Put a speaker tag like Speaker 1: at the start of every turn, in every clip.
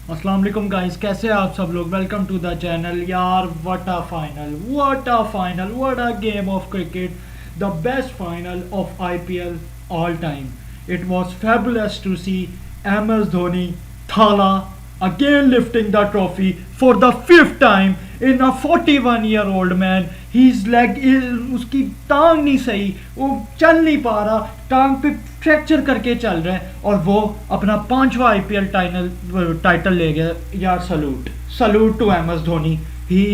Speaker 1: अस्सलाम वालेकुम गाइस, कैसे हैं आप सब लोग। Welcome to the channel. यार what a final, what a final, what a game of cricket, the best final of IPL all time. It was fabulous to see MS Dhoni Thala again lifting the trophy for the fifth time in a 41-year-old man. His leg उसकी टांग नहीं सही, वो चल नहीं पा रहा, टांग पे फ्रैक्चर करके चल रहा है और वो अपना 5वां आईपीएल टाइटल ले गया। यार salute salute to M S Dhoni. He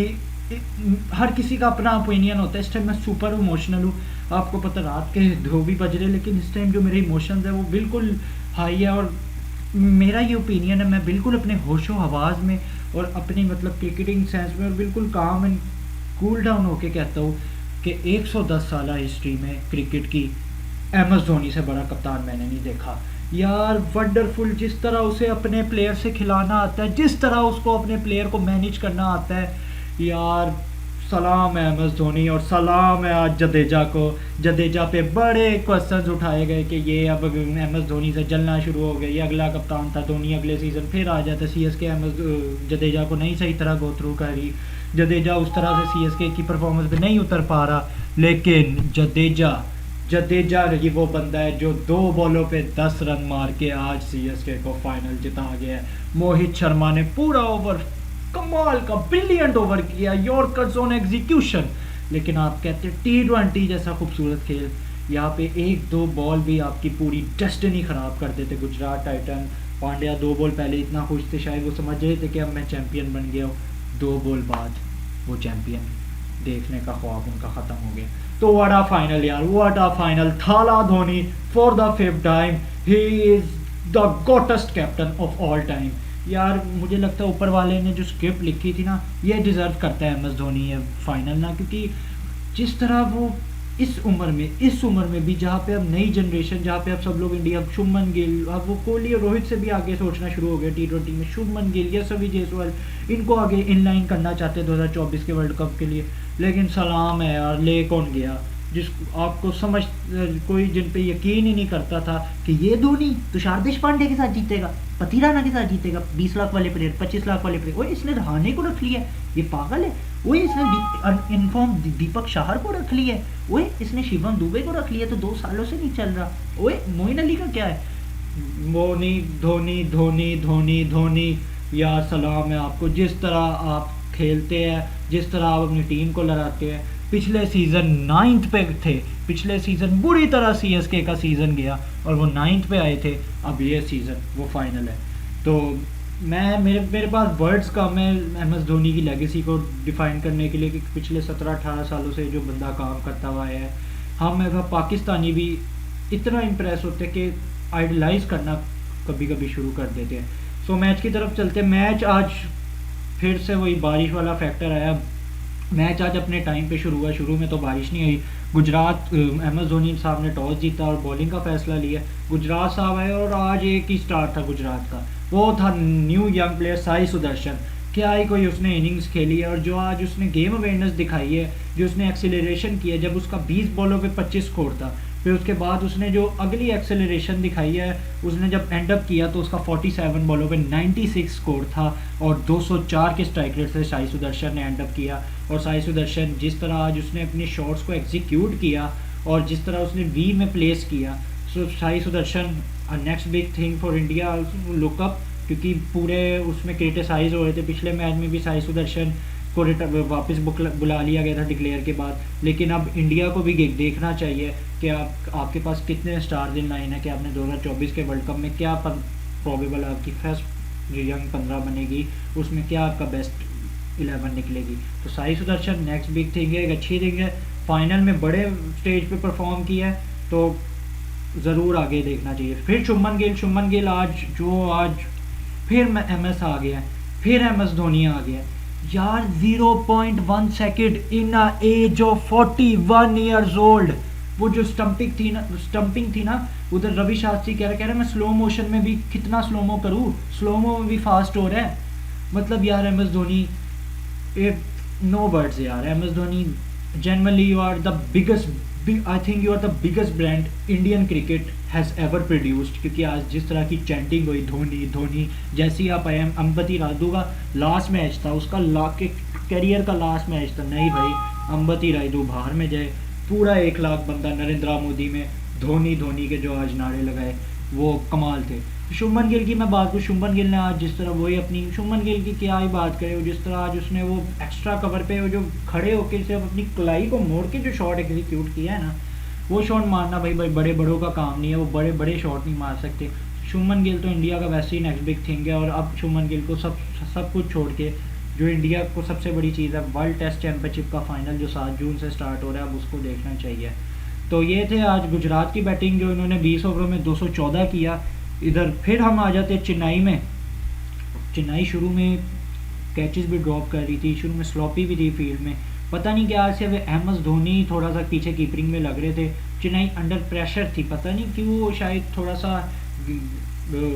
Speaker 1: हर किसी का अपना ओपिनियन होता है। इस टाइम मैं सुपर इमोशनल हूँ। आपको पता रात के 2 भी बज रहे, लेकिन इस टाइम जो मेरे इमोशंस है वो बिल्कुल हाई है। और मेरा ये ओपिनियन है, मैं बिल्कुल अपने होशो हवास में और अपनी मतलब क्रिकेटिंग सेंस में और बिल्कुल काम एंड कूल डाउन होके कहता हूँ कि 110 साल हिस्ट्री में क्रिकेट की एम एस धोनी से बड़ा कप्तान मैंने नहीं देखा। यार वंडरफुल, जिस तरह उसे अपने प्लेयर से खिलाना आता है, जिस तरह उसको अपने प्लेयर को मैनेज करना आता है, यार सलाम है एम एस धोनी। और सलाम है आज जडेजा को। जडेजा पे बड़े क्वेश्चंस उठाए गए कि ये अब एम एस धोनी से जलना शुरू हो गया, ये अगला कप्तान था, धोनी अगले सीज़न फिर आ जाता। सीएसके एम एस जडेजा को नहीं सही तरह गो थ्रू करी, जडेजा उस तरह से सीएसके की परफॉर्मेंस पे नहीं उतर पा रहा। लेकिन जडेजा जडेजा ये वो बंदा है जो 2 बॉलों पे 10 रन मार के आज सीएसके को फाइनल जिता गया है। मोहित शर्मा ने पूरा ओवर कमाल का ब्रिलियंट ओवर किया, यॉर्कर्स ऑन एग्जीक्यूशन। लेकिन आप कहते हैं T20 जैसा खूबसूरत खेल, यहाँ पे 1-2 बॉल भी आपकी पूरी डेस्टिनी ख़राब कर देते। गुजरात टाइटन पांड्या 2 बॉल पहले इतना खुश थे, शायद वो समझ रहे थे कि अब मैं चैंपियन बन गया हूँ। 2 बॉल बाद वो चैंपियन देखने का ख्वाब उनका ख़त्म हो गया। तो व्हाट अ फाइनल यार, what a final. Thala Dhoni for the 5th time, he is the goatest captain of all time. यार मुझे लगता है ऊपर वाले ने जो स्क्रिप्ट लिखी थी ना, ये डिज़र्व करता है एम एस धोनी ये फाइनल ना। क्योंकि जिस तरह वो इस उम्र में भी, जहाँ पे अब नई जनरेशन, जहाँ पे अब सब लोग इंडिया, शुभमन गिल, अब वो कोहली और रोहित से भी आगे सोचना शुरू हो गया T20 में। शुभमन गिल, यशस्वी जायसवाल, इनको आगे इनलाइन करना चाहते हैं 2024 के वर्ल्ड कप के लिए। लेकिन सलाम है यार, ले कौन गया जिस आपको समझ, कोई जिन पे यकीन ही नहीं करता था कि ये धोनी तुषार देशपांडे के साथ जीतेगा, पतिराना के साथ जीतेगा, 20 लाख वाले प्लेयर, 25 लाख वाले प्लेयर। ओए इसने रहाणे को रख लिया, ये पागल है। ओए इसने इनफॉर्म दीपक शाहर को रख लिया, ओए इसने शिवम दुबे को रख लिया, तो 2 सालों से नहीं चल रहा। ओए मोइन अली का क्या है। धोनी धोनी धोनी धोनी धोनी, यार सलाम है आपको। जिस तरह आप खेलते हैं, जिस तरह आप अपनी टीम को लड़ाते हैं। पिछले सीज़न 9th पे थे, पिछले सीज़न बुरी तरह सीएसके का सीज़न गया और वो 9th पे आए थे। अब ये सीज़न वो फाइनल है। तो मैं मेरे पास वर्ड्स कम है एम एस धोनी की लेगेसी को डिफ़ाइन करने के लिए कि पिछले 17-18 सालों से जो बंदा काम करता हुआ है। हम अगर पाकिस्तानी भी इतना इम्प्रेस होते कि आइडलाइज करना कभी कभी शुरू कर देते हैं। सो मैच की तरफ चलते। मैच आज फिर से वही बारिश वाला फैक्टर आया। मैच आज अपने टाइम पे शुरू हुआ। शुरू में तो बारिश नहीं आई। गुजरात एम एस धोनी साहब ने टॉस जीता और बॉलिंग का फैसला लिया। गुजरात साहब आए और आज एक ही स्टार्ट था गुजरात का, वो था new young player Sai Sudarshan. क्या ही कोई उसने इनिंग्स खेली है और जो आज उसने गेम अवेयरनेस दिखाई है, जो उसने एक्सेलरेशन किया, जब उसका 20 बॉलों पे 25 स्कोर था, फिर उसके बाद उसने जो अगली एक्सेलरेशन दिखाई है, उसने जब एंड अप किया तो उसका 47 बॉलों पे 96 स्कोर था और 204 के स्ट्राइक रेट से साई सुदर्शन ने एंड अप किया। और साई सुदर्शन जिस तरह आज उसने अपनी शॉट्स को एग्जीक्यूट किया और जिस तरह उसने वी में प्लेस किया, so Sai Sudarshan next big thing for India look up. क्योंकि पूरे उसमें क्रिटिसाइज हो रहे थे, पिछले मैच में भी साई सुदर्शन को वापस बुला लिया गया था डिक्लेयर के बाद। लेकिन अब इंडिया को भी देखना चाहिए कि आपके पास कितने स्टार्स इन लाइन है, कि आपने 2024 के वर्ल्ड कप में क्या प्रोबेबल आपकी फर्स्ट यंग 15 बनेगी, उसमें क्या आपका बेस्ट 11 निकलेगी। तो Sai Sudarshan next big thing है, एक अच्छी थिंग है। फाइनल में बड़े स्टेज पे परफॉर्म किया है तो ज़रूर आगे देखना चाहिए। फिर शुभमन गिल आज फिर एम एस आ गया, फिर एम एस धोनी आ गया। यार 0.1 second in a age of 41 years old. वो जो स्टंपिंग थी ना उधर रवि शास्त्री कह रहे मैं स्लो मोशन में भी कितना स्लोमो करूँ, स्लोमो में भी फास्ट हो रहा है। मतलब यार M S Dhoni, no words यार। M S Dhoni, generally you are the biggest I think you are the biggest brand Indian cricket has ever produced, क्योंकि आज जिस तरह की चैंटिंग हुई धोनी धोनी, जैसे ही आप आए अंबती रायडू का लास्ट मैच था, उसका करियर का लास्ट मैच था, नहीं भाई अंबती रायडू बाहर में जाए, पूरा 1 लाख बंदा नरेंद्र मोदी में धोनी धोनी के जो आज नारे लगाए वो कमाल थे। शुभमन गिल की मैं बात करूँ, शुभमन गिल ने आज जिस तरह वही अपनी, शुभमन गिल की क्या ही बात करें, वो जिस तरह आज उसने वो एक्स्ट्रा कवर पे वो जो खड़े होकर सिर्फ अपनी कलाई को मोड़ के जो शॉट एग्जीक्यूट किया है ना, वो शॉट मारना भाई भाई बड़े बड़ों का काम नहीं है, वो बड़े बड़े शॉट नहीं मार सकते। शुभमन गिल तो इंडिया का वैसे ही नेक्स्ट बिग थिंग है, और अब शुभमन गिल को सब कुछ छोड़ के जो इंडिया को सबसे बड़ी चीज़ है, वर्ल्ड टेस्ट चैंपियनशिप का फाइनल जो 7 जून से स्टार्ट हो रहा है, अब उसको देखना चाहिए। तो ये थे आज गुजरात की बैटिंग, जो इन्होंने 20 ओवरों में 214 किया। इधर फिर हम आ जाते चेन्नई में। चेन्नई शुरू में कैचेस भी ड्रॉप कर रही थी, शुरू में स्लॉपी भी थी फील्ड में, पता नहीं क्या से वे एम एस धोनी थोड़ा सा पीछे कीपरिंग में लग रहे थे, चेन्नई अंडर प्रेशर थी, पता नहीं क्यों, शायद थोड़ा सा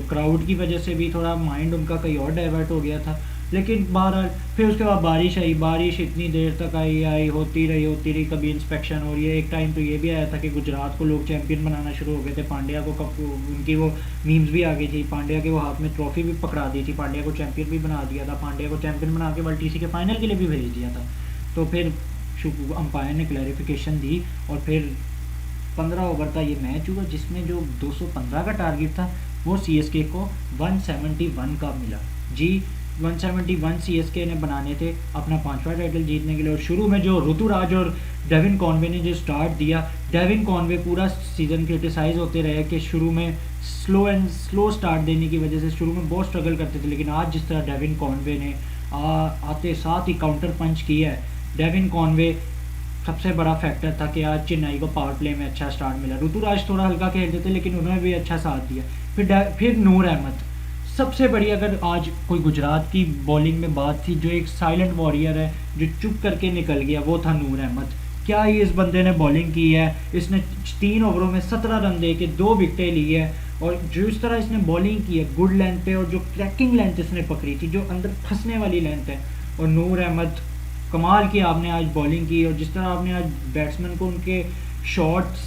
Speaker 1: क्राउड की वजह से भी थोड़ा माइंड उनका कहीं और डाइवर्ट हो गया था। लेकिन बहरहाल फिर उसके बाद बारिश आई, बारिश इतनी देर तक आई होती रही, कभी इंस्पेक्शन हो रही है। एक टाइम तो ये भी आया था कि गुजरात को लोग चैंपियन बनाना शुरू हो गए थे, पांड्या को कप, उनकी वो मीम्स भी आ गई थी, पांड्या के वो हाथ में ट्रॉफी भी पकड़ा दी थी, पांड्या को चैंपियन भी बना दिया था, पांड्या को चैंपियन बना के WTC के फाइनल के लिए भी भेज दिया था। तो फिर अंपायर ने क्लैरिफिकेशन दी और फिर 15 ओवर का ये मैच हुआ, जिसमें जो 215 का टारगेट था वो CSK को 171 का मिला जी। 171 CSK ने बनाने थे अपना 5वां टाइटल जीतने के लिए। और शुरू में जो ऋतुराज और डेविन कॉनवे ने जो स्टार्ट दिया, डेविन कॉनवे पूरा सीज़न क्रिटिसाइज़ होते रहे कि शुरू में स्लो स्टार्ट देने की वजह से शुरू में बहुत स्ट्रगल करते थे, लेकिन आज जिस तरह डेविन कॉनवे ने आते साथ ही काउंटर पंच किया है, डेविन कॉनवे सबसे बड़ा फैक्टर था कि आज चेन्नई को पावर प्ले में अच्छा स्टार्ट मिला। ऋतुराज थोड़ा हल्का खेलते थे, लेकिन उन्होंने भी अच्छा साथ दिया। फिर नूर अहमद, सबसे बड़ी अगर आज कोई गुजरात की बॉलिंग में बात थी, जो एक साइलेंट वॉरियर है जो चुप करके निकल गया, वो था नूर अहमद। क्या ही इस बंदे ने बॉलिंग की है, इसने 3 ओवरों में 17 रन दे के 2 विकेटें ली है, और जो इस तरह इसने बॉलिंग की है गुड लेंथ पे, और जो क्रैकिंग लेंथ इसने पकड़ी थी, जो अंदर फंसने वाली लेंथ है, और नूर अहमद कमाल की आपने आज बॉलिंग की। और जिस तरह आपने आज बैट्समैन को उनके शॉट्स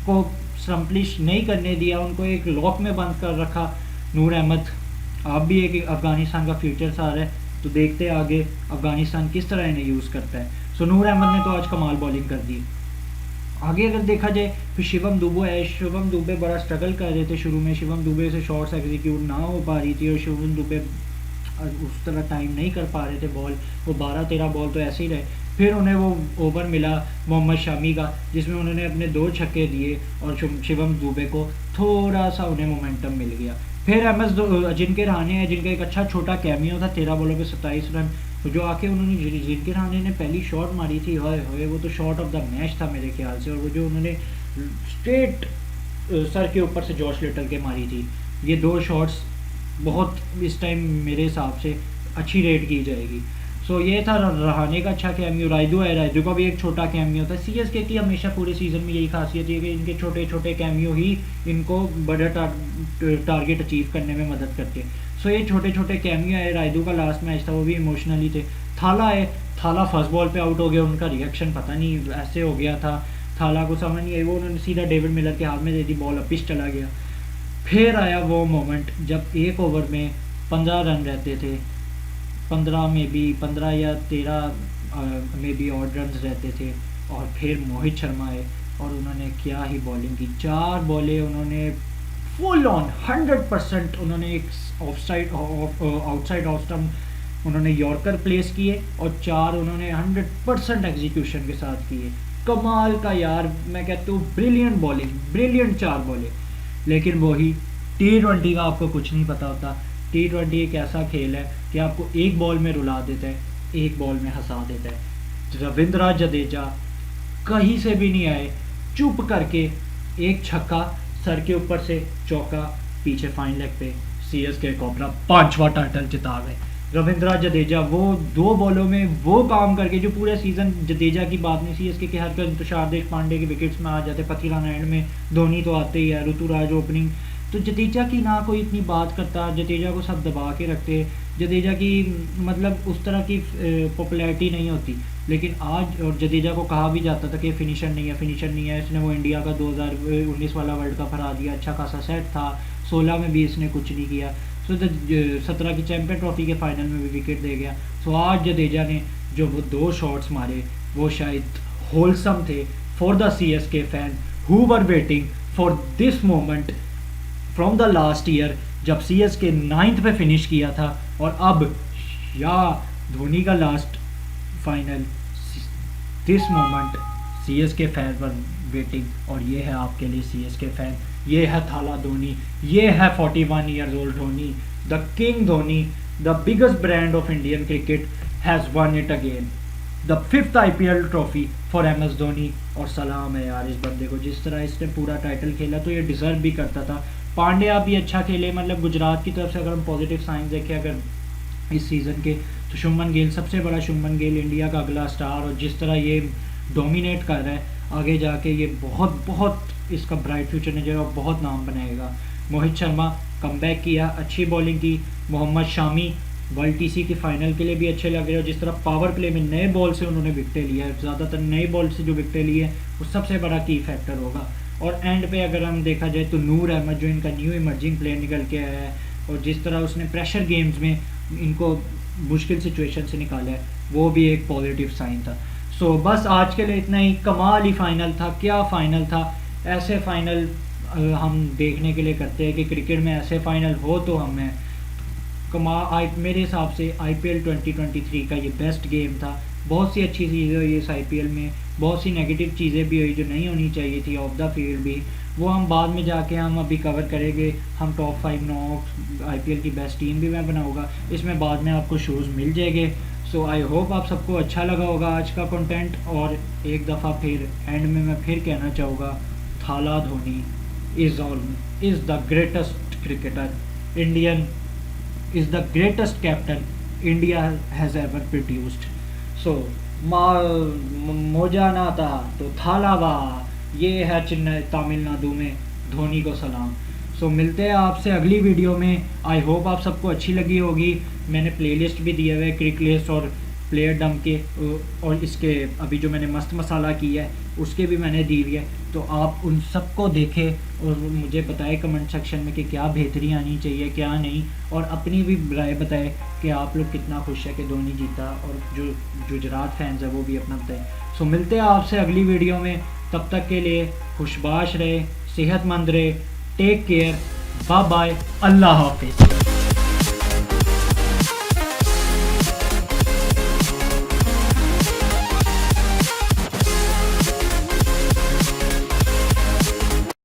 Speaker 1: को स्टम्पलिश नहीं करने दिया, उनको एक लॉक में बंद कर रखा। नूर अहमद, आप भी एक अफगानिस्तान का फ्यूचर आ रहा है, तो देखते हैं आगे अफगानिस्तान किस तरह इन्हें यूज़ करता है। सो नूर अहमद ने तो आज कमाल बॉलिंग कर दी। आगे अगर देखा जाए फिर शिवम दुबे है, शिवम दुबे बड़ा स्ट्रगल कर रहे थे शुरू में, शिवम दुबे से शॉट्स एग्जीक्यूट ना हो पा रही थी, और शिवम दुबे उस तरह टाइम नहीं कर पा रहे थे बॉल, वो 12-13 बॉल तो ऐसे ही रहे। फिर उन्हें वो ओवर मिला मोहम्मद शामी का, जिसमें उन्होंने अपने 2 छक्के दिए और शिवम दुबे को थोड़ा सा उन्हें मोमेंटम मिल गया। फिर जिनके रहाणे हैं, जिनका एक अच्छा छोटा कैमियो था, 13 बॉलों पे 27 रन, जो आके उन्होंने जिनके रहाणे ने पहली शॉट मारी थी, होए वो तो शॉट ऑफ द मैच था मेरे ख्याल से, और वो जो उन्होंने स्ट्रेट सर के ऊपर से जॉश लिटल के मारी थी, ये 2 शॉट्स बहुत इस टाइम मेरे हिसाब से अच्छी रेट की जाएगी। सो ये था रहाणे का अच्छा कैमियो। रायदू है, रायदू का भी एक छोटा कैमियो था। CSK की हमेशा पूरे सीज़न में यही खासियत है कि इनके छोटे छोटे कैमियो ही इनको बड़ा टारगेट अचीव करने में मदद करते हैं। सो ये छोटे छोटे कैमियो है। रायदू का लास्ट मैच था, वो भी इमोशनली थे। थाला है, थाला फर्स्ट बॉल पे आउट हो गया, उनका रिएक्शन पता नहीं ऐसे हो गया था, थाला को समझ नहीं आई, वो उन्होंने सीधा डेविड मिलर के हाथ में दे दी बॉल, पिच चला गया। फिर आया वो मोमेंट जब 1 ओवर में 15 रन रहते थे, 15 या 13 में भी ऑड रन रहते थे, और फिर मोहित शर्मा आए और उन्होंने क्या ही बॉलिंग की। 4 बॉलें उन्होंने फुल ऑन 100%, उन्होंने एक आउटसाइड ऑफ स्टंप उन्होंने यॉर्कर प्लेस किए, और 4 उन्होंने 100% एग्जीक्यूशन के साथ किए। कमाल का यार, मैं कहता हूँ ब्रिलियंट बॉलिंग, ब्रिलियंट 4 बॉलें। लेकिन वही T20 का आपको कुछ नहीं पता होता। T20 एक ऐसा खेल है कि आपको एक बॉल में रुला देता है, एक बॉल में हंसा देता है। रविंद्र जडेजा कहीं से भी नहीं आए, चुप करके एक छक्का, सर के ऊपर से चौका, पीछे फाइन लेग पे CSK को अपना 5वां टाइटल जिता गए। रविंद्र जडेजा वो 2 बॉलों में वो काम करके, जो पूरे सीज़न जडेजा की बात नहीं, CSK के हर कोई तुषार देशपांडे के विकेट्स में आ जाते, पथिराना एंड में, धोनी तो आते ही है, ऋतुराज ओपनिंग, तो जडेजा की ना कोई इतनी बात करता, जडेजा को सब दबा के रखते। जडेजा की मतलब उस तरह की पॉपुलैरिटी नहीं होती, लेकिन आज और जडेजा को कहा भी जाता था कि फिनिशर नहीं है, फिनिशर नहीं है। इसने वो इंडिया का 2019 वाला वर्ल्ड कप हरा दिया, अच्छा खासा सेट था। 16 में भी इसने कुछ नहीं किया। सो 17 की चैंपियन ट्रॉफी के फाइनल में भी विकेट दे गया। सो आज जडेजा ने जो वो 2 शॉट्स मारे वो शायद होलसम थे for the CSK fan who were waiting for this moment from the last year, जब CSK 9th पे फिनिश किया था। और अब या धोनी का last final, this moment CSK fan were waiting. और ये है आपके लिए CSK फैन, ये है थाला धोनी, ये है 41 years old Dhoni, the king Dhoni, the biggest brand of Indian cricket has one it again, the 5th IPL trophy for MS Dhoni. और सलाम है यार इस बंदे को, जिस तरह इसने पूरा टाइटल खेला तो ये डिज़र्व भी करता था। पांड्या भी अच्छा खेले, मतलब गुजरात की तरफ से अगर हम पॉजिटिव साइंस देखें अगर इस सीज़न के, तो शुभमन गिल सबसे बड़ा, शुभमन गिल इंडिया का अगला स्टार। और जिस तरह ये डोमिनेट कर रहा है आगे जाके ये बहुत बहुत इसका ब्राइट फ्यूचर नजर और बहुत नाम बनाएगा। मोहित शर्मा कमबैक किया, अच्छी बॉलिंग की। मोहम्मद शामी वर्ल्ड TC की फाइनल के लिए भी अच्छे लग रहे हैं। और जिस तरह पावर प्ले में नए बॉल से उन्होंने विकटें लिया है, ज़्यादातर नए बॉल से जो विकटें ली है वो सबसे बड़ा की फैक्टर होगा। और एंड पे अगर हम देखा जाए तो नूर अहमद जो इनका न्यू इमर्जिंग प्लेयर निकल के आया है और जिस तरह उसने प्रेशर गेम्स में इनको मुश्किल सिचुएशन से निकाला है वो भी एक पॉजिटिव साइन था। सो बस आज के लिए इतना ही। कमाल ही फाइनल था, क्या फाइनल था। ऐसे फाइनल हम देखने के लिए करते हैं कि क्रिकेट में ऐसे फाइनल हो तो हमें मेरे हिसाब से IPL 2023 का ये बेस्ट गेम था। बहुत सी अच्छी चीज़ें हुई इस IPL में, बहुत सी नेगेटिव चीज़ें भी हुई जो नहीं होनी चाहिए थी ऑफ द फील्ड भी, वो हम बाद में जाके हम अभी कवर करेंगे। हम टॉप 5 नॉक्स IPL की बेस्ट टीम भी मैं बनाऊँगा, इसमें बाद में आपको शोज़ मिल जाएंगे। सो आई होप आप सबको अच्छा लगा होगा आज का कंटेंट। और एक दफ़ा फिर एंड में मैं फिर कहना चाहूँगा, थाला Dhoni is the greatest cricketer Indian, is the greatest captain India has ever produced. So मोजा ना था तो थाला वाह, ये है चेन्नई तमिलनाडु में धोनी को सलाम। सो मिलते हैं आपसे अगली वीडियो में। आई होप आप सबको अच्छी लगी होगी। मैंने प्लेलिस्ट भी दिए हुए क्रिक लिस्ट और प्लेयर डम के, और इसके अभी जो मैंने मस्त मसाला किया है उसके भी मैंने दी हुई है, तो आप उन सबको देखें और मुझे बताएं कमेंट सेक्शन में कि क्या बेहतरी आनी चाहिए क्या नहीं, और अपनी भी राय बताएं कि आप लोग कितना खुश है कि धोनी जीता, और जो गुजरात फैंस है वो भी अपना बताएं। सो मिलते हैं आपसे अगली वीडियो में, तब तक के लिए खुशबाश रहे, सेहतमंद रहे, टेक केयर, बाय बाय, अल्लाह हाफिज़।